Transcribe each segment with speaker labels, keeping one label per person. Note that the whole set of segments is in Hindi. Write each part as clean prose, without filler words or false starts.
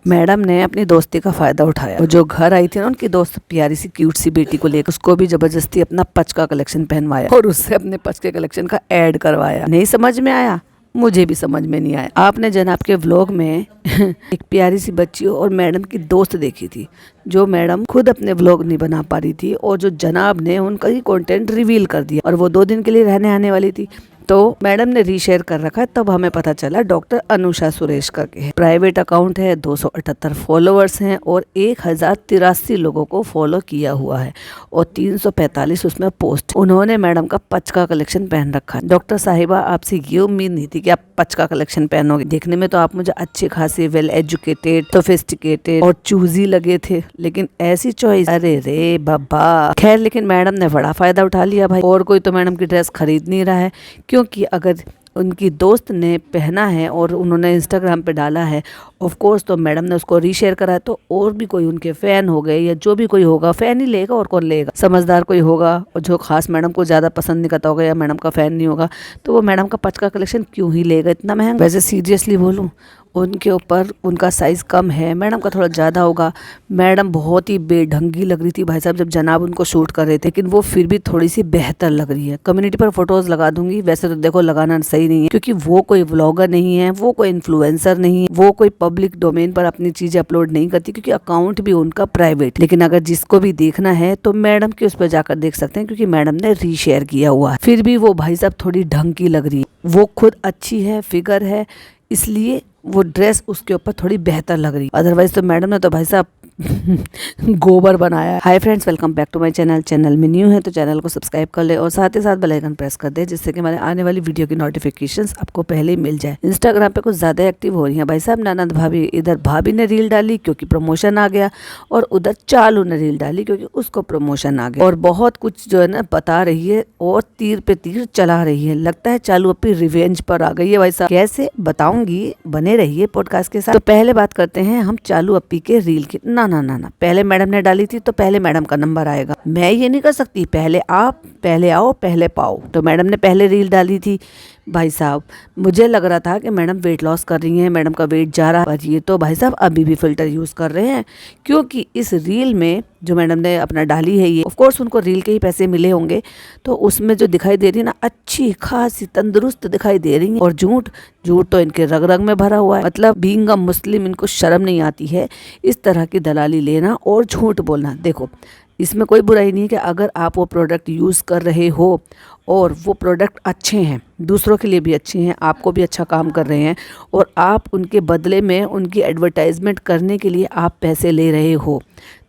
Speaker 1: मैडम ने अपनी दोस्ती का फायदा उठाया। जो घर आई थी ना उनकी दोस्त, प्यारी सी क्यूट सी बेटी को लेकर, उसको भी जबरदस्ती अपना पच का कलेक्शन पहनवाया और उससे अपने पच के कलेक्शन का ऐड करवाया। नहीं समझ में आया, मुझे भी समझ में नहीं आया। आपने जनाब के व्लॉग में एक प्यारी सी बच्ची और मैडम की दोस्त देखी थी, जो मैडम खुद अपने व्लॉग नहीं बना पा रही थी और जो जनाब ने उनका ही कंटेंट रिवील कर दिया, और वो 2 दिन के लिए रहने आने वाली थी। तो मैडम ने रीशेयर कर रखा है, तब हमें पता चला डॉक्टर अनुषा सुरेश करके है। प्राइवेट अकाउंट है, 278 फॉलोअर्स हैं और 1083 लोगों को फॉलो किया हुआ है और 345 उसमें पोस्ट। उन्होंने मैडम का पच का कलेक्शन पहन रखा है। डॉक्टर साहिबा, आपसे ये उम्मीद नहीं थी कि आप पच का कलेक्शन पहनोगे। देखने में तो आप मुझे अच्छे खासे वेल एजुकेटेड, सोफिस्टिकेटेड और चूजी लगे थे, लेकिन ऐसी चॉइस, अरे रे बाबा। खैर, लेकिन मैडम ने बड़ा फायदा उठा लिया भाई, और कोई तो मैडम की ड्रेस खरीद नहीं रहा है, क्योंकि अगर उनकी दोस्त ने पहना है और उन्होंने इंस्टाग्राम पे डाला है, ऑफ कोर्स तो मैडम ने उसको रीशेयर करा है, तो और भी कोई उनके फ़ैन हो गए या जो भी कोई होगा, फ़ैन ही लेगा और कौन लेगा, समझदार कोई होगा और जो खास मैडम को ज़्यादा पसंद नहीं करता होगा या मैडम का फ़ैन नहीं होगा, तो वो मैडम का पच का कलेक्शन क्यों ही लेगा इतना महंगा। वैसे सीरियसली बोलूँ, उनके ऊपर उनका साइज़ कम है, मैडम का थोड़ा ज़्यादा होगा। मैडम बहुत ही बेढंगी लग रही थी भाई साहब जब जनाब उनको शूट कर रहे थे, लेकिन वो फिर भी थोड़ी सी बेहतर लग रही है। कम्युनिटी पर फोटोज़ लगा दूंगी, वैसे तो देखो लगाना सही नहीं है, क्योंकि वो कोई व्लॉगर नहीं है, वो कोई इन्फ्लुएंसर नहीं है, वो कोई पब्लिक डोमेन पर अपनी चीज़ें अपलोड नहीं करती, क्योंकि अकाउंट भी उनका प्राइवेट। लेकिन अगर जिसको भी देखना है तो मैडम के उस पर जाकर देख सकते हैं, क्योंकि मैडम ने रीशेयर किया हुआ है। फिर भी वो भाई साहब थोड़ी ढंग की लग रही है, वो खुद अच्छी है, फिगर है, इसलिए वो ड्रेस उसके ऊपर थोड़ी बेहतर लग रही। अदरवाइज तो मैडम ने तो भाई साहब गोबर बनाया। Hi friends, welcome back to my channel. Channel में न्यू है तो चैनल को सब्सक्राइब कर ले और साथ ही साथ बेल आइकन प्रेस कर दे, जिससे कि हमारे आने वाली वीडियो की नोटिफिकेशंस आपको पहले ही मिल जाए। इंस्टाग्राम पे कुछ ज्यादा एक्टिव हो रही हैं भाई साहब ननद भाभी। इधर भाभी ने रील डाली क्योंकि प्रमोशन आ गया, और उधर चालू ने रील डाली क्योंकि उसको प्रमोशन आ गया, और बहुत कुछ जो है ना बता रही है और तीर पे तीर चला रही है। लगता है चालू अपनी रिवेंज पर आ गई है भाई साहब। कैसे बताऊंगी, बने रहिए पॉडकास्ट के साथ। तो पहले बात करते हैं हम चालू अपी के रील की। ना, पहले मैडम ने डाली थी तो पहले मैडम का नंबर आएगा। मैं ये नहीं कर सकती, पहले आप, पहले आओ, पहले पाओ। तो मैडम ने पहले रील डाली थी भाई साहब। मुझे लग रहा था कि मैडम वेट लॉस कर रही हैं, मैडम का वेट जा रहा है, पर ये तो भाई साहब अभी भी फिल्टर यूज कर रहे हैं, क्योंकि इस रील में जो मैडम ने अपना डाली है, ये ऑफ कोर्स उनको रील के ही पैसे मिले होंगे, तो उसमें जो दिखाई दे रही है ना, अच्छी खासी तंदुरुस्त दिखाई दे रही है। और झूठ तो इनके रग रग में भरा हुआ है। मतलब बीइंग अ मुस्लिम इनको शर्म नहीं आती है इस तरह की दलाली लेना और झूठ बोलना। देखो, इसमें कोई बुराई नहीं है कि अगर आप वो प्रोडक्ट यूज़ कर रहे हो और वो प्रोडक्ट अच्छे हैं, दूसरों के लिए भी अच्छे हैं, आपको भी अच्छा काम कर रहे हैं, और आप उनके बदले में उनकी एडवर्टाइजमेंट करने के लिए आप पैसे ले रहे हो,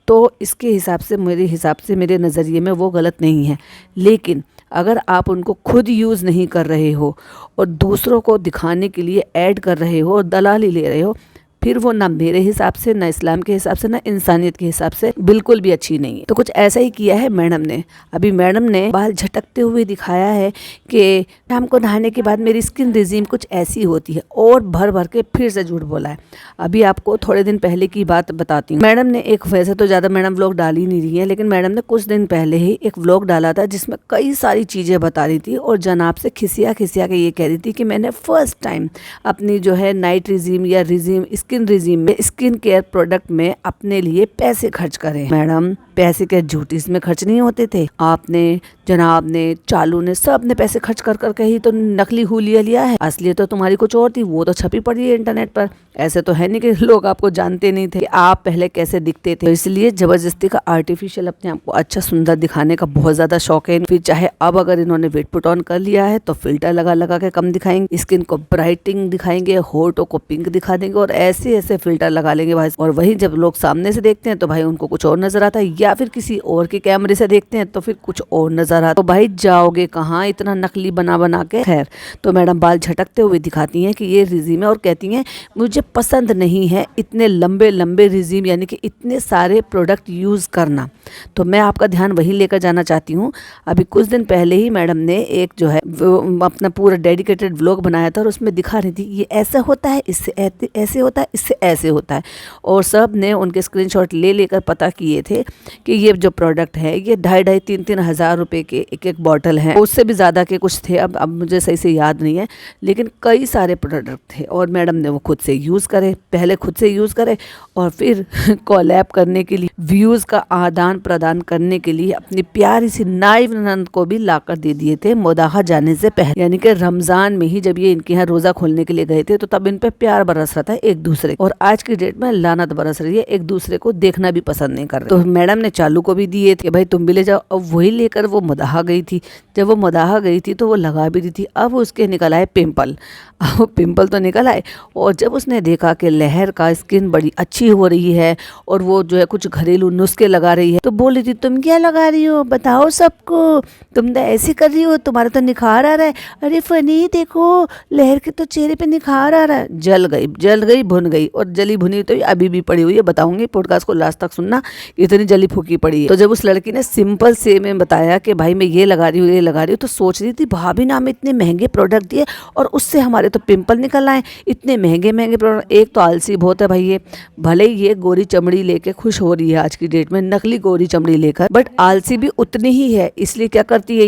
Speaker 1: तो इसके हिसाब से, मेरे नज़रिए में वो गलत नहीं है। लेकिन अगर आप उनको खुद यूज़ नहीं कर रहे हो और दूसरों को दिखाने के लिए ऐड कर रहे हो और दलाली ले रहे हो, फिर वो ना मेरे हिसाब से, ना इस्लाम के हिसाब से, ना इंसानियत के हिसाब से बिल्कुल भी अच्छी नहीं है। तो कुछ ऐसा ही किया है मैडम ने। अभी मैडम ने बाल झटकते हुए दिखाया है कि शाम को नहाने के बाद मेरी स्किन रिजीम कुछ ऐसी होती है, और भर के फिर से झूठ बोला है। अभी आपको थोड़े दिन पहले की बात बताती हूँ। मैडम ने एक, वैसे तो ज़्यादा मैडम व्लॉग डाल ही नहीं रही है, लेकिन मैडम ने कुछ दिन पहले ही एक व्लॉग डाला था जिसमें कई सारी चीज़ें बता रही थी और जनाब से खिसिया के ये कह रही थी कि मैंने फर्स्ट टाइम अपनी जो है नाइट रिजीम या रिजीम, स्किन रिजीम में, स्किन केयर प्रोडक्ट में अपने लिए पैसे खर्च करे। मैडम, पैसे के झूठ इसमें खर्च नहीं होते थे। आपने, जनाब ने, चालू ने, सब ने पैसे खर्च कर करके ही तो नकली हुलिया लिया है। असलियत तो तुम्हारी कुछ और थी, वो तो छपी पड़ी है इंटरनेट पर। ऐसे तो है नहीं कि लोग आपको जानते नहीं थे कि आप पहले कैसे दिखते थे। तो इसलिए जबरदस्ती का आर्टिफिशियल अपने आप को अच्छा सुंदर दिखाने का बहुत ज्यादा शौक है। फिर चाहे अब अगर इन्होंने वेट पुट ऑन कर लिया है तो फिल्टर लगा के कम दिखाएंगे, स्किन को ब्राइटिंग दिखाएंगे, होठों को पिंक दिखा देंगे और ऐसे फिल्टर लगा लेंगे भाई। और वही जब लोग सामने से देखते हैं तो भाई उनको कुछ और नजर आता है, या फिर किसी और के कैमरे से देखते हैं तो फिर कुछ और नजर आता है। तो भाई जाओगे कहाँ इतना नकली बना के। खैर, तो मैडम बाल झटकते हुए दिखाती हैं कि ये रिजीम है और कहती हैं मुझे पसंद नहीं है इतने लंबे रिजीम, यानी कि इतने सारे प्रोडक्ट यूज करना। तो मैं आपका ध्यान वही लेकर जाना चाहती हूँ। अभी कुछ दिन पहले ही मैडम ने एक जो है अपना पूरा डेडिकेटेड व्लॉग बनाया था और उसमें दिखा रही थी ये ऐसा होता है, इससे ऐसे होता है, इससे ऐसे होता है, और सब ने उनके स्क्रीनशॉट लेकर पता किए थे कि ये जो प्रोडक्ट है ये 2,500-3,000 रुपए के एक एक बॉटल हैं, उससे भी ज़्यादा के कुछ थे, अब मुझे सही से याद नहीं है, लेकिन कई सारे प्रोडक्ट थे। और मैडम ने वो खुद से यूज़ करे, पहले खुद से यूज़ करे और फिर कोलैब करने के लिए, व्यूज़ का आदान प्रदान करने के लिए अपनी प्यारी सी नाइव ननद को भी लाकर दे दिए थे मोदाहा जाने से पहले। यानी कि रमज़ान में ही जब ये इनके यहाँ रोज़ा खोलने के लिए गए थे तो तब इन पे प्यार बरस रहा था एक दूसरे, और आज की डेट में लानत बरस रही है, एक दूसरे को देखना भी पसंद नहीं कर रहे। तो मैडम ने चालू को भी दिए थे, भाई तुम भी ले जाओ। अब वही लेकर वो मदाहा गई थी। जब वो मदाहा गई थी तो वो लगा भी दी थी। अब उसके निकल आए पिंपल। अब पिंपल तो निकल आए, और जब उसने देखा कि लहर का स्किन बड़ी अच्छी हो रही है और वो जो है कुछ घरेलू नुस्खे लगा रही है, तो बोली थी तुम क्या लगा रही हो, बताओ सबको, तुम तो ऐसी कर रही हो, तुम्हारा तो निखार आ रहा है। अरे फनी देखो, लहर के तो चेहरे पे निखार आ रहा है। जल गई भुन गई, और जली भुनी तो अभी भी पड़ी हुई है। बताऊंगी, पॉडकास्ट को लास्ट तक सुनना, इतनी जली फूकी पड़ी है। तो जब उस लड़की ने सिंपल से में बताया कि भाई मैं ये लगा रही हूँ, ये लगा रही हूँ, तो सोच रही थी भाभी ने हमें इतने महंगे प्रोडक्ट दिए और उससे हमारे तो पिंपल निकल आए। इतने महंगे महंगे प्रोडक्ट, एक तो आलसी बहुत है भाई ये, भले ही ये गोरी चमड़ी लेके खुश हो रही है आज की डेट में, नकली गोरी चमड़ी लेकर, बट आलसी भी उतनी ही है। इसलिए क्या करती है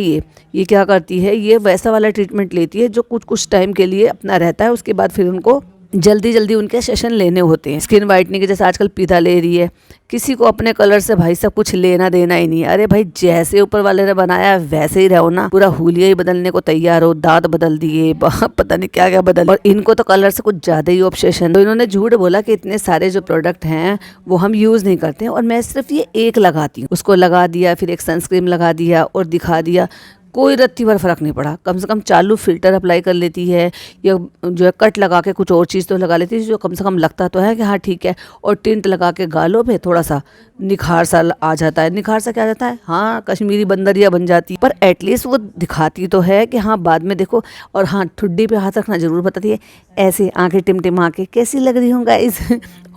Speaker 1: ये क्या करती है, ये वैसा वाला ट्रीटमेंट लेती है जो कुछ टाइम के लिए अपना रहता है, उसके बाद फिर उनको जल्दी उनके सेशन लेने होते हैं। स्किन वाइटनिंग के जैसे आजकल पीता ले रही है, किसी को अपने कलर से भाई सब कुछ लेना देना ही नहीं है। अरे भाई जैसे ऊपर वाले ने बनाया वैसे ही रहो ना, पूरा हुलिया ही बदलने को तैयार हो, दांत बदल दिए, पता नहीं क्या क्या बदल, और इनको तो कलर से कुछ ज्यादा ही ऑब्सेशन। तो इन्होंने झूठ बोला कि इतने सारे जो प्रोडक्ट हैं वो हम यूज नहीं करते हैं और मैं सिर्फ ये एक लगाती हूँ। उसको लगा दिया, फिर एक सनस्क्रीन लगा दिया और दिखा दिया, कोई रत्ती भर फर्क नहीं पड़ा। कम से कम चालू फिल्टर अप्लाई कर लेती है, या जो है कट लगा के कुछ और चीज़ तो लगा लेती है जो कम से कम लगता तो है कि हाँ ठीक है, और टिंट लगा के गालों पे थोड़ा सा निखार सा आ जाता है। निखार सा क्या जाता है, हाँ कश्मीरी बंदरिया बन जाती है, पर एटलीस्ट वो दिखाती तो है कि हाँ बाद में देखो। और हाँ ठुड्डी पे हाथ रखना जरूर बताती है, ऐसे आंखें टिमटिमा के कैसी लग रही हूँ गाइस।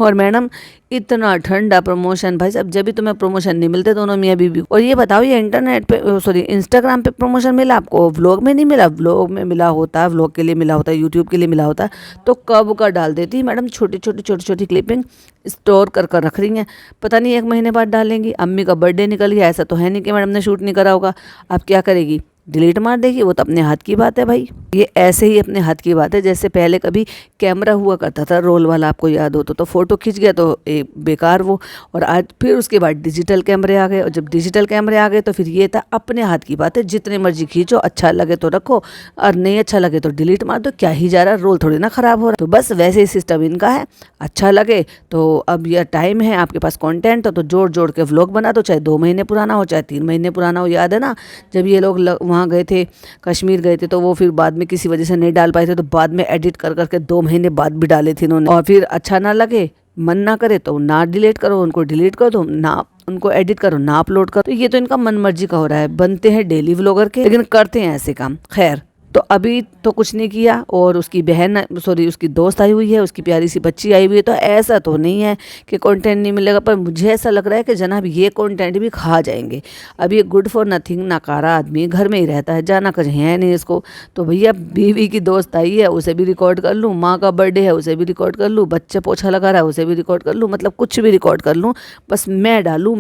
Speaker 1: और मैडम इतना ठंडा प्रमोशन, भाई साहब जब भी तुम्हें प्रमोशन नहीं मिलते दोनों मियाँ बीवी। और ये बताओ, ये इंटरनेट पे सॉरी इंस्टाग्राम पे प्रमोशन मिला आपको, व्लॉग में नहीं मिला? व्लॉग में मिला होता, व्लॉग के लिए मिला होता, यूट्यूब के लिए मिला होता तो कब का डाल देती मैडम। छोटी छोटी क्लिपिंग स्टोर कर रख रही हैं, पता नहीं 1 महीने बाद डालेंगी। अम्मी का बर्थडे निकल गया, ऐसा तो है नहीं कि मैडम ने शूट नहीं करा होगा। अब क्या करेगी, डिलीट मार देगी, वो तो अपने हाथ की बात है भाई। ये ऐसे ही अपने हाथ की बात है। जैसे पहले कभी कैमरा हुआ करता था रोल वाला, आपको याद हो तो फोटो खींच गया तो बेकार वो, और आज फिर उसके बाद डिजिटल कैमरे आ गए, और जब डिजिटल कैमरे आ गए तो फिर ये था अपने हाथ की बात है, जितने मर्जी खींचो, अच्छा लगे तो रखो और नहीं अच्छा लगे तो डिलीट मार दो, क्या ही जा रहा, रोल थोड़ी ना खराब हो रहा। तो बस वैसे ही सिस्टम इनका है, अच्छा लगे तो अब यह टाइम है आपके पास कंटेंट तो जोड़ के व्लॉग बना दो, चाहे 2 महीने पुराना हो चाहे 3 महीने पुराना हो। याद है ना जब ये लोग वहाँ गए थे, कश्मीर गए थे, तो वो फिर बाद में किसी वजह से नहीं डाल पाए थे, तो बाद में एडिट करके 2 महीने बाद भी डाले थे इन्होंने। और फिर अच्छा ना लगे, मन ना करे तो ना डिलीट करो, उनको डिलीट कर दो, ना उनको एडिट करो, ना अपलोड करो। तो ये तो इनका मन मर्जी का हो रहा है। बनते हैं डेली व्लॉगर के, लेकिन करते हैं ऐसे काम। खैर, तो अभी तो कुछ नहीं किया, और उसकी बहन सॉरी उसकी दोस्त आई हुई है, उसकी प्यारी सी बच्ची आई हुई है, तो ऐसा तो नहीं है कि कंटेंट नहीं मिलेगा, पर मुझे ऐसा लग रहा है कि जनाब ये कंटेंट भी खा जाएंगे। अब ये गुड फॉर नथिंग नकारा आदमी घर में ही रहता है, जाना कहीं है नहीं इसको, तो भैया बीवी की दोस्त आई है उसे भी रिकॉर्ड कर लूँ, माँ का बर्थडे है उसे भी रिकॉर्ड कर लूँ, बच्चे पोछा लगा रहा है उसे भी रिकॉर्ड कर लूँ, मतलब कुछ भी रिकॉर्ड कर लूँ, बस मैं डालूँ,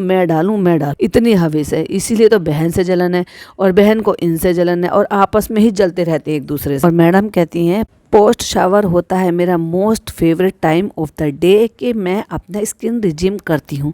Speaker 1: इतनी हवीस है। इसीलिए तो बहन से जलन है, और बहन को इनसे जलन है, और आपस में ही जलते रहते हैं एक दूसरे से। और मैडम कहती हैं पोस्ट शावर होता है मेरा most favourite time of the day, कि मैं अपना स्किन रिजीम करती हूँ।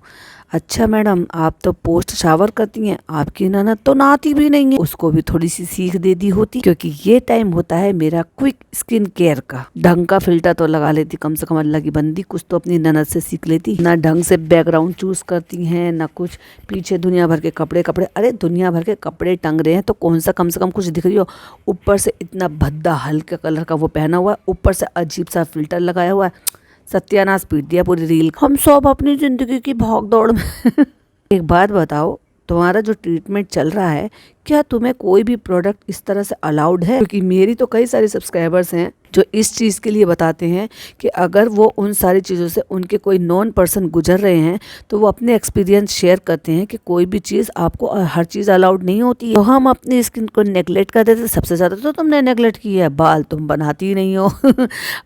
Speaker 1: अच्छा मैडम, आप तो पोस्ट शावर करती हैं, आपकी ननद तो नहाती भी नहीं है, उसको भी थोड़ी सी सीख दे दी होती, क्योंकि ये टाइम होता है मेरा क्विक स्किन केयर का। ढंग का फिल्टर तो लगा लेती कम से कम, अल्लाह की बंदी, कुछ तो अपनी ननद से सीख लेती। ना ढंग से बैकग्राउंड चूज करती हैं, ना कुछ, पीछे दुनिया भर के कपड़े। अरे दुनिया भर के कपड़े टंग रहे हैं तो कौन सा कम से कम कुछ दिख रही हो। ऊपर से इतना भद्दा हल्के कलर का वो पहना हुआ है, ऊपर से अजीब सा फिल्टर लगाया हुआ है, सत्यानाश पीट दिया पूरी रील। हम सब अपनी जिंदगी की भाग दौड़ में एक बात बताओ, तुम्हारा जो ट्रीटमेंट चल रहा है, क्या तुम्हें कोई भी प्रोडक्ट इस तरह से अलाउड है? क्योंकि मेरी तो कई सारे सब्सक्राइबर्स हैं जो इस चीज़ के लिए बताते हैं कि अगर वो उन सारी चीज़ों से उनके कोई नॉन पर्सन गुजर रहे हैं तो वो अपने एक्सपीरियंस शेयर करते हैं कि कोई भी चीज़ आपको हर चीज़ अलाउड नहीं होती है। तो हम अपनी स्किन को नेगलेक्ट कर देते। सबसे ज़्यादा तो तुमने नेगलेक्ट किया है, बाल तुम बनाती ही नहीं हो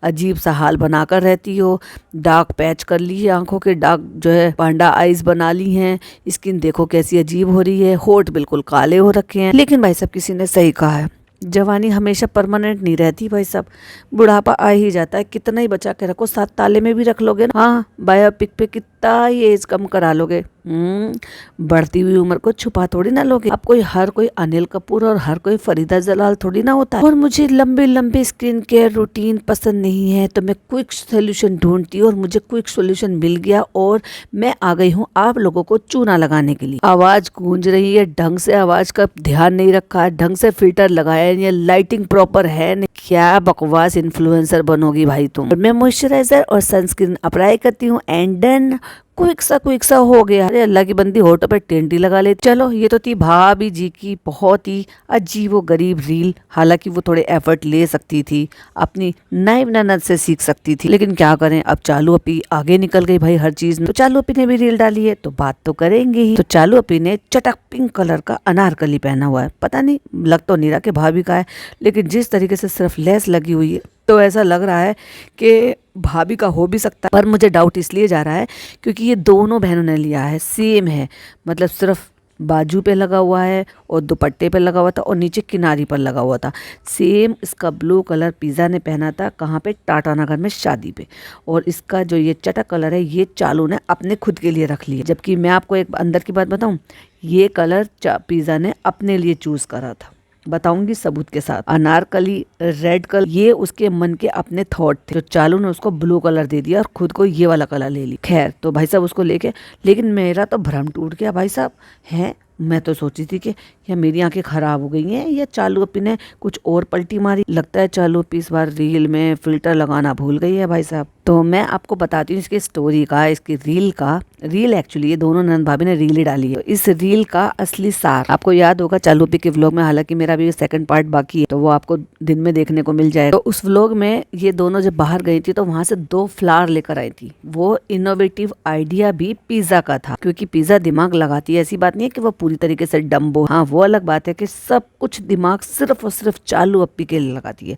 Speaker 1: अजीब सा हाल बनाकर रहती हो, डार्क पैच कर ली है, आंखों के डार्क जो है पांडा आइज बना ली हैं, स्किन देखो कैसी अजीब हो रही है, होठ बिल्कुल काले हो रखे रखे हैं। लेकिन भाई साहब किसी ने सही कहा है, जवानी हमेशा परमानेंट नहीं रहती भाई साहब, बुढ़ापा आ ही जाता है। कितना ही बचा के रखो, 7 ताले में भी रख लोगे ना, हाँ बायोपिक पे कितना ही एज कम करा लोगे, बढ़ती हुई उम्र को छुपा थोड़ी ना लोगे। अब हर कोई अनिल कपूर और हर कोई फरीदा जलाल थोड़ी ना होता है। और मुझे लंबे लंबे स्किन केयर रूटीन पसंद नहीं है, तो मैं क्विक सोल्यूशन ढूंढती हूँ और मुझे क्विक सोल्यूशन मिल गया और मैं आ गई हूँ आप लोगों को चूना लगाने के लिए। आवाज गूंज रही है, ढंग से आवाज का ध्यान नहीं रखा है, ढंग से फिल्टर लगाया नहीं है, लाइटिंग प्रॉपर है नहीं, क्या बकवास इन्फ्लुएंसर बनोगी भाई तुम। मैं मॉइस्चराइजर और सनस्क्रीन अप्लाई करती हूँ एंड देन क्विक सा हो गया। अरे अल्लाह की बंदी होठों पे टेंटी लगा ले। चलो ये तो थी भाभी जी की बहुत ही अजीबो गरीब रील। हालांकि वो थोड़े एफर्ट ले सकती थी, अपनी नाइव ननद से सीख सकती थी, लेकिन क्या करें, अब चालू अपी आगे निकल गई भाई हर चीज में। तो चालू अपी ने भी रील डाली है तो बात तो करेंगे ही। तो चालू अपी ने चटक पिंक कलर का अनारकली पहना हुआ है, पता नहीं लग तो नहीं रहा कि भाभी का है, लेकिन जिस तरीके से सिर्फ लेस लगी हुई है तो ऐसा लग रहा है कि भाभी का हो भी सकता है। पर मुझे डाउट इसलिए जा रहा है क्योंकि ये दोनों बहनों ने लिया है, सेम है, मतलब सिर्फ बाजू पे लगा हुआ है और दुपट्टे पे लगा हुआ था और नीचे किनारी पर लगा हुआ था। सेम इसका ब्लू कलर पिज़्ज़ा ने पहना था, कहाँ पे, टाटा नगर में शादी पे। और इसका जो ये चटक कलर है ये चालू ने अपने खुद के लिए रख लिया, जबकि मैं आपको एक अंदर की बात बताऊं, ये कलर पिज़्ज़ा ने अपने लिए चूज करा था। बताऊंगी सबूत के साथ। अनारकली रेड कलर ये उसके मन के अपने थॉट थे, जो चालू ने उसको ब्लू कलर दे दिया और खुद को ये वाला कलर ले ली। खैर तो भाई साहब उसको लेके, लेकिन मेरा तो भ्रम टूट गया भाई साहब। है मैं तो सोची थी कि या मेरी आंखें खराब हो गई हैं या चालू अपी ने कुछ और पलटी मारी। लगता है चालू अपी इस बार रील में फिल्टर लगाना भूल गई है भाई साहब। तो मैं आपको बताती हूँ इसकी स्टोरी का, इसकी रील एक्चुअली ये दोनों नंद भाभी ने रील ही डाली है। इस रील का असली सार आपको याद होगा चालू अपी के व्लॉग में, हालांकि मेरा भी सेकंड पार्ट बाकी है तो वो आपको दिन में देखने को मिल जाएगा। तो उस व्लॉग में ये दोनों जब बाहर गई थी तो वहां से 2 फ्लावर लेकर आई थी। वो इनोवेटिव आइडिया भी पिज्जा का था, क्योंकि पिज्जा दिमाग लगाती है, ऐसी बात नहीं है कि वो पूरी तरीके से डम्बो। हाँ वो अलग बात है कि सब कुछ दिमाग सिर्फ और सिर्फ चालू अपी के लिए लगाती है।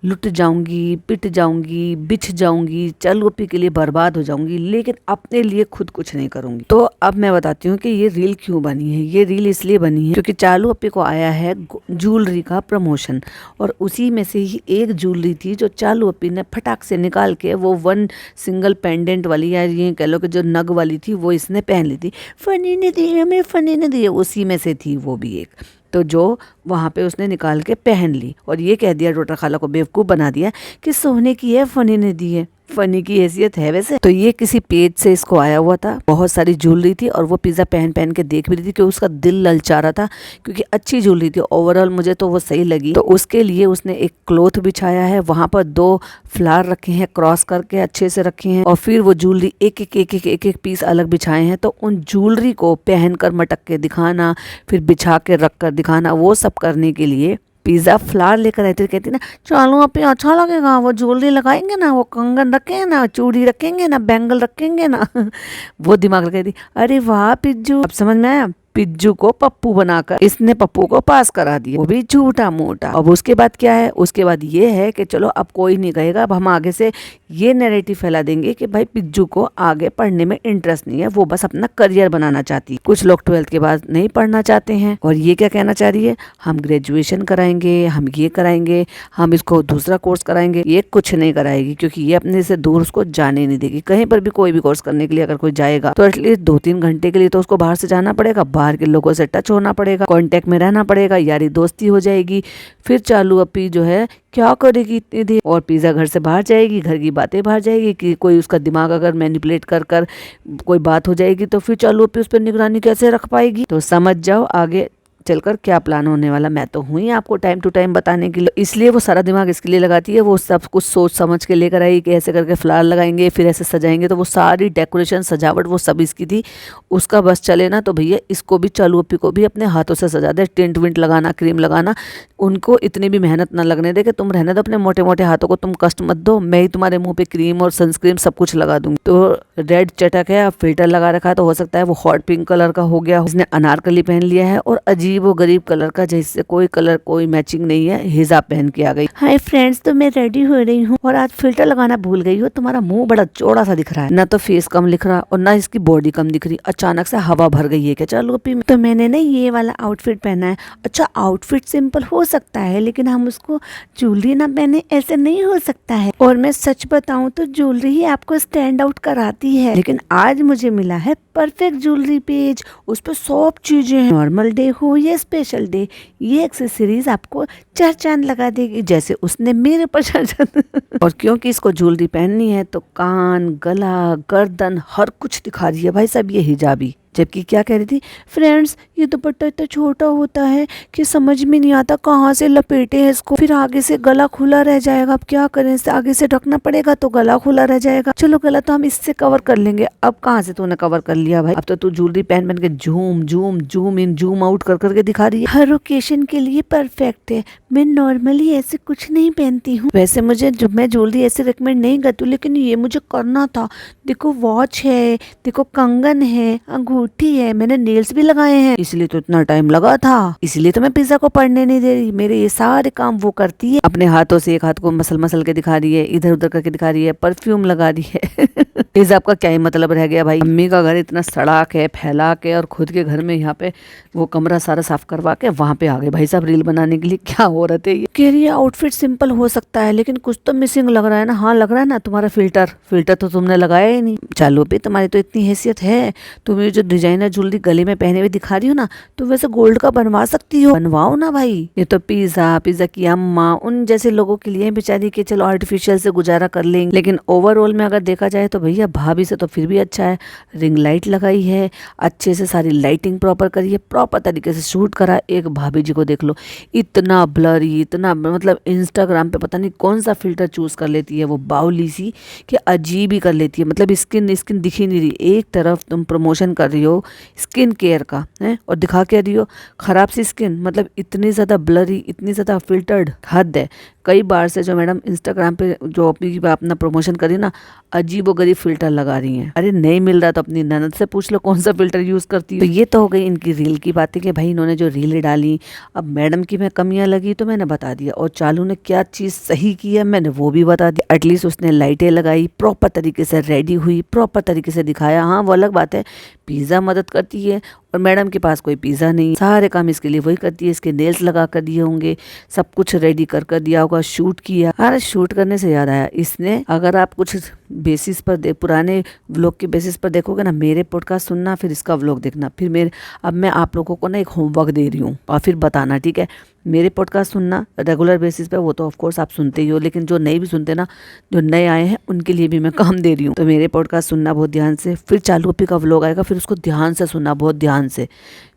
Speaker 1: लुट जाऊंगी, पिट जाऊंगी, बिछ जाऊंगी, चालू अपी के लिए बर्बाद हो जाऊंगी, लेकिन अपने लिए खुद कुछ नहीं करूंगी। तो अब मैं बताती हूँ कि ये रील क्यों बनी है। ये रील इसलिए बनी है क्योंकि चालू अपी को आया है ज्वेलरी का प्रमोशन, और उसी में से ही एक ज्वेलरी थी जो चालू अपी ने फटाक से निकाल के वो 1 सिंगल पेंडेंट वाली, या ये कह लो कि जो नग वाली थी, वो इसने पहन ली थी। फनी ने दी हमें, फनी ने दी, उसी में से थी वो भी एक। तो जो वहाँ पे उसने निकाल के पहन ली और ये कह दिया, डॉक्टर खाला को बेवकूफ़ बना दिया कि सोने की है, फनी ने दी है। फनी की हैसियत है वैसे। तो ये किसी पेज से इसको आया हुआ था, बहुत सारी ज्वेलरी थी और वो पिज़्ज़ा पहन पहन के देख भी रही थी कि उसका दिल ललचा रहा था, क्योंकि अच्छी ज्वेलरी थी ओवरऑल, मुझे तो वो सही लगी। तो उसके लिए उसने एक क्लॉथ बिछाया है, वहाँ पर 2 फ्लावर रखे हैं, क्रॉस करके अच्छे से रखे हैं, और फिर वो ज्वेलरी एक पीस अलग बिछाए हैं। तो उन ज्वेलरी को पहन कर मटक के दिखाना, फिर बिछा के रख कर दिखाना, वो सब करने के लिए पिज़्ज़ा फ्लावर लेकर आई थी। कहती ना चलो अपने अच्छा लगेगा, वो ज्वेलरी लगाएंगे ना, वो कंगन रखेंगे ना, चूड़ी रखेंगे ना, बैंगल रखेंगे ना वो दिमाग लगाई थी। अरे वाह पिज्जू, अब समझ में आया। पिज्जू को पप्पू बनाकर इसने पप्पू को पास करा दिया, वो भी झूठा मोटा। अब उसके बाद क्या है, उसके बाद ये है कि चलो अब कोई नहीं कहेगा, अब हम आगे से ये नैरेटिव फैला देंगे कि भाई पिज्जू को आगे पढ़ने में इंटरेस्ट नहीं है, वो बस अपना करियर बनाना चाहती है। कुछ लोग 12th के बाद नहीं पढ़ना चाहते हैं, और ये क्या कहना चाह रही है, हम ग्रेजुएशन कराएंगे, हम ये कराएंगे, हम इसको दूसरा कोर्स कराएंगे। ये कुछ नहीं कराएगी, क्योंकि ये अपने से दूर उसको जाने नहीं देगी। कहीं पर भी कोई भी कोर्स करने के लिए अगर कोई जाएगा तो एटलीस्ट 2-3 घंटे के लिए तो उसको बाहर से जाना पड़ेगा, बाहर के लोगों से टच होना पड़ेगा, कांटेक्ट में रहना पड़ेगा, यारी दोस्ती हो जाएगी। फिर चालू अपी जो है क्या करेगी इतनी देर, और पिज़्ज़ा घर से बाहर जाएगी, घर की बातें बाहर जाएगी, कि कोई उसका दिमाग अगर मैनिपुलेट कर कर कोई बात हो जाएगी तो फिर चालू अपी उस पर निगरानी कैसे रख पाएगी। तो समझ जाओ आगे चलकर क्या प्लान होने वाला। मैं तो हुई आपको टाइम टू टाइम बताने के लिए, इसलिए वो सारा दिमाग इसके लिए लगाती है। वो सब कुछ सोच समझ के लेकर आई कि ऐसे करके फ्लावर लगाएंगे, फिर ऐसे सजाएंगे, तो वो सारी डेकोरेशन सजावट वो सब इसकी थी। उसका बस चले ना तो भैया इसको भी, चालू अपी को भी अपने हाथों से सजा दे। टेंट विंट लगाना, क्रीम लगाना, उनको इतनी भी मेहनत ना लगने दे कि तुम रहने दो अपने मोटे मोटे हाथों को, तुम कष्ट मत दो, मैं ही तुम्हारे मुंह पे क्रीम और सनस्क्रीन सब कुछ लगा दूंगी। तो रेड चटक है, अब फिल्टर लगा रखा है, तो हो सकता है वो हॉट पिंक कलर का हो गया। उसने अनारकली पहन लिया है और अजीब अजीब व गरीब कलर का, जैसे कोई कलर कोई मैचिंग नहीं है, हिजाब पहन के आ गई। हाय फ्रेंड्स, तो मैं रेडी हो रही हूँ और आज फिल्टर लगाना भूल गई हो। तुम्हारा मुंह बड़ा चौड़ा सा दिख रहा है, ना तो फेस कम दिख रहा और ना इसकी बॉडी कम दिख रही। अचानक से हवा भर गई है क्या चालू पी में? तो मैंने ना ये वाला आउटफिट पहना है। अच्छा, आउटफिट सिंपल हो सकता है लेकिन हम उसको ज्वेलरी ना पहने ऐसे नहीं हो सकता है। और मैं सच बताऊं तो ज्वेलरी ही आपको स्टैंड आउट कराती है, लेकिन आज मुझे मिला है परफेक्ट ज्वेलरी पेज। उस पर सब चीजें हैं, नॉर्मल डे हो या स्पेशल डे, ये एक्सेसरीज आपको चार चांद लगा देगी, जैसे उसने मेरे पर चार चांद। और क्योंकि इसको ज्वेलरी पहननी है तो कान, गला, गर्दन हर कुछ दिखा रही है भाई साहब ये हिजाबी। जबकि क्या कह रही थी, फ्रेंड्स ये दुपट्टा इतना छोटा होता है कि समझ में नहीं आता कहाँ से लपेटे हैं इसको, फिर आगे से गला खुला रह जाएगा। अब क्या करें, इसे आगे से ढकना पड़ेगा तो गला खुला रह जाएगा। चलो गला तो हम इससे कवर कर लेंगे। अब कहाँ से तूने कवर कर लिया भाई, अब तो तू ज्वेलरी पहन पहन के zoom zoom zoom in zoom out कर करके दिखा रही है। हर ओकेशन के लिए परफेक्ट है। मैं नॉर्मली ऐसे कुछ नहीं पहनती हूँ, वैसे मुझे मैं ज्वेलरी ऐसे रिकमेंड नहीं करती, लेकिन ये मुझे करना था। देखो वॉच है, देखो कंगन है, अंगूठी है, मैंने नेल्स भी लगाए हैं, इसलिए तो इतना टाइम लगा था। इसलिए तो मैं पिज्जा को पढ़ने नहीं दे रही, मेरे ये सारे काम वो करती है। अपने हाथों से एक हाथ को मसल मसल के दिखा रही है, इधर उधर करके दिखा रही है, परफ्यूम लगा रही है। पिज्जा का क्या ही मतलब रह गया भाई। अम्मी का घर इतना सड़ा के फैला के और खुद के घर में यहाँ पे वो कमरा सारा साफ करवा के वहां पे आ गए भाई साहब रील बनाने के लिए। क्या औरत है ये। कह रही है आउटफिट सिंपल हो सकता है लेकिन कुछ तो मिसिंग लग रहा है ना। हाँ लग रहा है ना, तुम्हारा फिल्टर तो तुमने लगाया ही नहीं। चालू पे तुम्हारी तो इतनी हैसियत है, तुम ये जो डिजाइनर ज्वेलरी गले में पहने हुए दिखा रही हो ना, तो वैसे गोल्ड का बनवा सकती हो, बनवाओ ना भाई। ये तो पिज्जा की अम्मा उन जैसे लोगों के लिए बेचारी के चलो आर्टिफिशियल से गुजारा कर लेंगे, लेकिन ओवरऑल में अगर देखा जाए तो भैया भाभी से तो फिर भी अच्छा है। रिंग लाइट लगाई है, अच्छे से सारी लाइटिंग प्रॉपर करी है, प्रॉपर तरीके से शूट करा। एक भाभी जी को देख लो, इतना ब्लरी, इतना मतलब इंस्टाग्राम पे पता नहीं कौन सा फिल्टर चूज कर लेती है वो बाउली सी, कि अजीब ही कर लेती है। मतलब स्किन दिख ही नहीं रही। एक तरफ तुम प्रमोशन कर रही हो स्किन केयर का है और दिखा के रही हो खराब सी स्किन, मतलब इतनी ज्यादा ब्लरी, इतनी ज्यादा फिल्टर्ड, हद है। कई बार से जो मैडम इंस्टाग्राम पे जो अपना प्रमोशन करी ना, अजीब व गरीब फिल्टर लगा रही हैं। अरे नहीं मिल रहा तो अपनी ननद से पूछ लो कौन सा फिल्टर यूज करती है। तो ये तो हो गई इनकी रील की बातें कि भाई इन्होंने जो रील डाली। अब मैडम की में कमियां लगी तो मैंने बता दिया, और चालू ने क्या चीज सही की है मैंने वो भी बता दिया। एटलीस्ट उसने लाइटें लगाई, प्रॉपर तरीके से रेडी हुई, प्रॉपर तरीके से दिखाया। हाँ वो अलग बात है, पिज्जा मदद करती है और मैडम के पास कोई पिज्जा नहीं, सारे काम इसके लिए वही करती है। इसके नेल्स लगा कर दिए होंगे, सब कुछ रेडी कर दिया होगा, शूट किया। अरे शूट करने से याद आया, इसने अगर आप कुछ बेसिस पर पुराने व्लॉग के बेसिस पर देखोगे ना, मेरे पॉडकास्ट सुनना फिर इसका व्लॉग देखना, फिर अब मैं आप लोगों को ना एक होमवर्क दे रही हूँ और फिर बताना, ठीक है। मेरे पॉडकास्ट सुनना रेगुलर बेसिस पे, वो तो ऑफ कोर्स आप सुनते ही हो, लेकिन जो नहीं भी सुनते ना, जो नए आए हैं उनके लिए भी मैं काम दे रही हूँ। तो मेरे पॉडकास्ट सुनना बहुत ध्यान से, फिर चालू का व्लॉग आएगा फिर उसको ध्यान से सुनना, बहुत ध्यान से।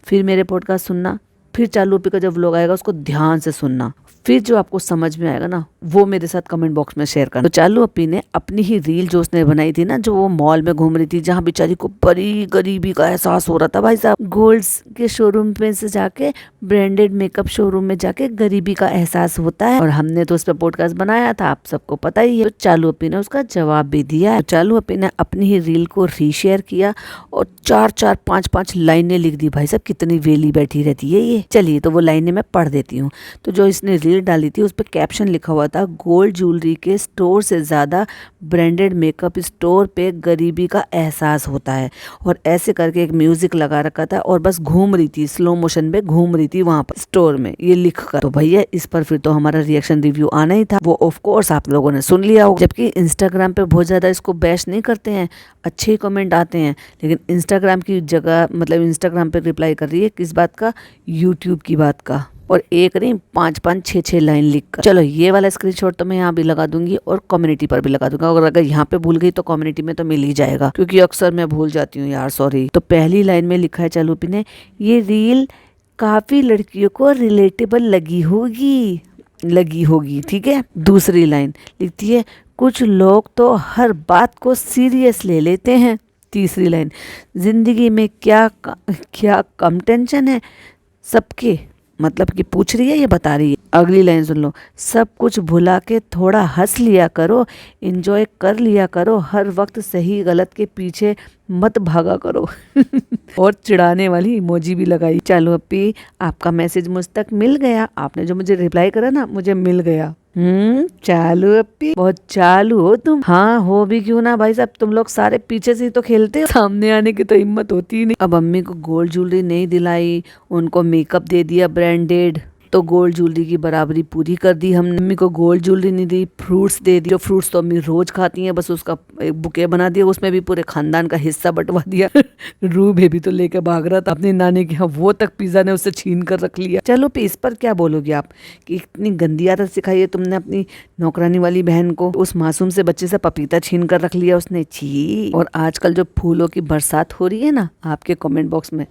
Speaker 1: फिर मेरे पॉडकास्ट सुनना, फिर चालू का जब व्लॉग आएगा उसको ध्यान से सुनना, फिर जो आपको समझ में आएगा ना वो मेरे साथ कमेंट बॉक्स में शेयर करना। तो चालू अपी ने अपनी ही रील जो उसने बनाई थी ना, जो वो मॉल में घूम रही थी, जहाँ बेचारी को बड़ी गरीबी का एहसास हो रहा था भाई साहब। गोल्ड्स के शोरूम पे से जाके ब्रांडेड मेकअप शोरूम में जाके गरीबी का एहसास होता है, और हमने तो उस पर पॉडकास्ट बनाया था, आप सबको पता ही है। तो चालू अपी ने उसका जवाब भी दिया। तो चालू अपी ने अपनी ही रील को रीशेयर किया और 4-4, 5-5 लाइनें लिख दी। भाई साहब कितनी वेली बैठी रहती है ये। चलिए तो वो लाइनें मैं पढ़ देती हूँ। तो जो इसने रील डाली थी उस पर कैप्शन लिखा हुआ था, गोल्ड ज्वेलरी के स्टोर से ज्यादा ब्रांडेड मेकअप स्टोर पे गरीबी का एहसास होता है। और ऐसे करके एक म्यूजिक लगा रखा था और बस घूम रही थी, स्लो मोशन पे घूम रही थी वहां पर स्टोर में, ये लिख कर। तो भैया इस पर फिर तो हमारा रिएक्शन रिव्यू आना ही था, वो ऑफ कोर्स आप लोगों ने सुन लिया होगा। जबकि इंस्टाग्राम पे बहुत ज्यादा इसको बैश नहीं करते हैं, अच्छे ही कमेंट आते हैं, लेकिन इंस्टाग्राम की जगह मतलब इंस्टाग्राम पे रिप्लाई कर रही है किस बात का, यूट्यूब की बात का। और एक नहीं 5-5, 6-6 लाइन लिख कर। चलो ये वाला स्क्रीनशॉट तो मैं यहाँ भी लगा दूंगी और कम्युनिटी पर भी लगा दूंगा, और अगर यहाँ पे भूल गई तो कम्युनिटी में तो मिल ही जाएगा, क्योंकि अक्सर मैं भूल जाती हूँ यार, सॉरी। तो पहली लाइन में लिखा है चालूपी ने, ये रील काफी लड़कियों को रिलेटेबल लगी होगी, ठीक है। दूसरी लाइन लिखती है, कुछ लोग तो हर बात को सीरियस ले लेते हैं। तीसरी लाइन, जिंदगी में क्या कम टेंशन है, सबके मतलब कि पूछ रही है या बता रही है। अगली लाइन सुन लो, सब कुछ भुला के थोड़ा हंस लिया करो, एंजॉय कर लिया करो, हर वक्त सही गलत के पीछे मत भागा करो। और चिढ़ाने वाली इमोजी भी लगाई। चलो अपी, आपका मैसेज मुझ तक मिल गया, आपने जो मुझे रिप्लाई करा ना, मुझे मिल गया। चालू अपी, बहुत चालू हो तुम। हाँ हो भी क्यों ना भाई साहब, तुम लोग सारे पीछे से ही तो खेलते हो, सामने आने की तो हिम्मत होती ही नहीं। अब अम्मी को गोल्ड ज्वेलरी नहीं दिलाई, उनको मेकअप दे दिया ब्रांडेड, तो गोल्ड ज्वेलरी की बराबरी पूरी कर दी हमने। अम्मी को गोल्ड ज्वेलरी नहीं दी, फ्रूट्स दे दी। जो फ्रूट्स तो अम्मी रोज खाती हैं, बस उसका एक बुके बना दिया, उसमें भी पूरे खानदान का हिस्सा बंटवा दिया। रू बेबी तो लेके भाग रहा था अपनी नानी के यहाँ, वो तक पिज्जा ने उससे छीन कर रख लिया। चलो इस पर क्या बोलोगे आप कि इतनी गंदी आदत सिखाई है तुमने अपनी नौकरानी वाली बहन को। उस मासूम से बच्चे से पपीता छीन कर रख लिया उसने, छी। और आजकल जो फूलों की बरसात हो रही है ना आपके कमेंट बॉक्स में,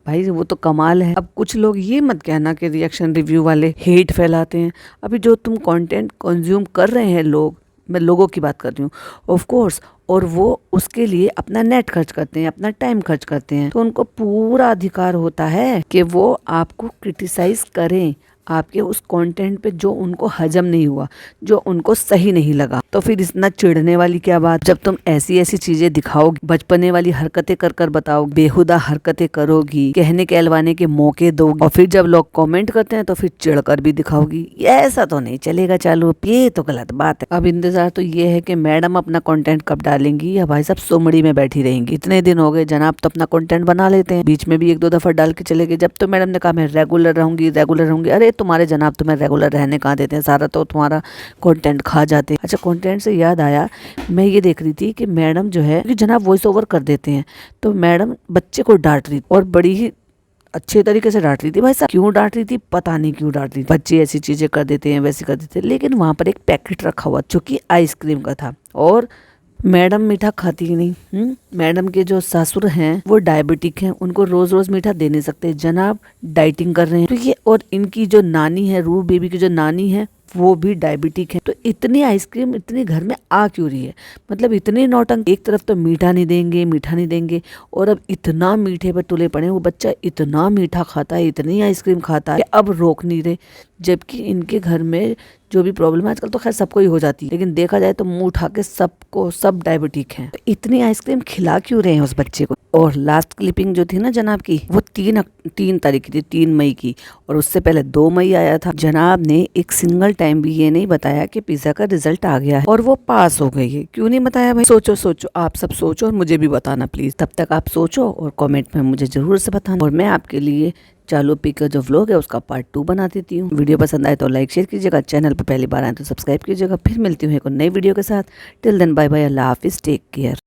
Speaker 1: भाई वो तो कमाल है। अब कुछ लोग ये मत कहना कि रिएक्शन रिव्यू वाले हेट फैलाते हैं। अभी जो तुम कंटेंट कंज्यूम कर रहे हैं लोग, मैं लोगों की बात कर रही हूँ ऑफ कोर्स, और वो उसके लिए अपना नेट खर्च करते हैं, अपना टाइम खर्च करते हैं, तो उनको पूरा अधिकार होता है कि वो आपको क्रिटिसाइज करें आपके उस कंटेंट पे जो उनको हजम नहीं हुआ, जो उनको सही नहीं लगा। तो फिर इतना चिढ़ने वाली क्या बात, जब तुम ऐसी ऐसी चीजें दिखाओगी, बचपने वाली हरकतें कर कर बताओगी, बेहुदा हरकतें करोगी, कहने कहलवाने के मौके दोगी, और फिर जब लोग कमेंट करते हैं तो फिर चिढ़कर भी दिखाओगी, ऐसा तो नहीं चलेगा। चालू ये तो गलत बात है। अब इंतजार तो ये है कि मैडम अपना कंटेंट कब डालेंगी, या भाई साहब सोमड़ी में बैठी रहेंगी। इतने दिन हो गए, जनाब तो अपना कंटेंट बना लेते हैं, बीच में भी एक दो दफा डाल के चले गए। जब तो मैडम ने कहा मैं रेगुलर रहूंगी रेगुलर रहूंगी, अरे तुम्हारे जनाब तुम्हें रेगुलर रहने कहाँ देते हैं, सारा तो तुम्हारा कंटेंट खा जाते हैं। अच्छा, कंटेंट से याद आया, मैं ये देख रही थी कि मैडम जो है कि जनाब वॉइस ओवर कर देते हैं, तो मैडम बच्चे को डांट रही और बड़ी ही अच्छे तरीके से डांट रही थी। भाई साहब क्यों डांट रही थी, पता नहीं क्यों डांट रही थी। बच्चे ऐसी चीजें कर देते हैं, वैसे कर देते हैं, लेकिन वहां पर एक पैकेट रखा हुआ जो कि आइसक्रीम का था, और मैडम मीठा खाती ही नहीं। मैडम के जो ससुर हैं वो डायबिटिक हैं, उनको रोज रोज मीठा दे नहीं सकते, जनाब डाइटिंग कर रहे हैं, तो ये, और इनकी जो नानी है, रू बेबी की जो नानी है, वो भी डायबिटिक है। तो इतनी आइसक्रीम इतने घर में आ क्यों रही है, मतलब इतने नौटंक। एक तरफ तो मीठा नहीं देंगे मीठा नहीं देंगे, और अब इतना मीठे पर तुले पड़े, वो बच्चा इतना मीठा खाता है, इतनी आइसक्रीम खाता है, अब रोक नहीं रहे। जबकि इनके घर में जो भी प्रॉब्लम है आजकल, तो खैर सबको ही हो जाती है, लेकिन देखा जाए तो मुंह उठा के सबको सब डायबिटिक हैं। तो इतनी आइसक्रीम खिला क्यों रहे हैं उस बच्चे को। और लास्ट क्लिपिंग जो थी ना जनाब की, वो 3 तारीख की थी, 3 मई की, और उससे पहले 2 मई आया था। जनाब ने एक सिंगल टाइम भी ये नहीं बताया कि पिज्जा का रिजल्ट आ गया है और वो पास हो गई है। क्यों नहीं बताया भाई, सोचो सोचो, आप सब सोचो और मुझे भी बताना प्लीज। तब तक आप सोचो और कमेंट में मुझे जरूर से बताना, और मैं आपके लिए चालू पी का जो व्लॉग है उसका पार्ट 2 बना देती हूँ। वीडियो पसंद आए तो लाइक शेयर कीजिएगा, चैनल पर पहली बार आए तो सब्सक्राइब कीजिएगा। फिर मिलती हूँ एक नई वीडियो के साथ। टिल देन बाय बाय, अल्लाह हाफिज, टेक केयर।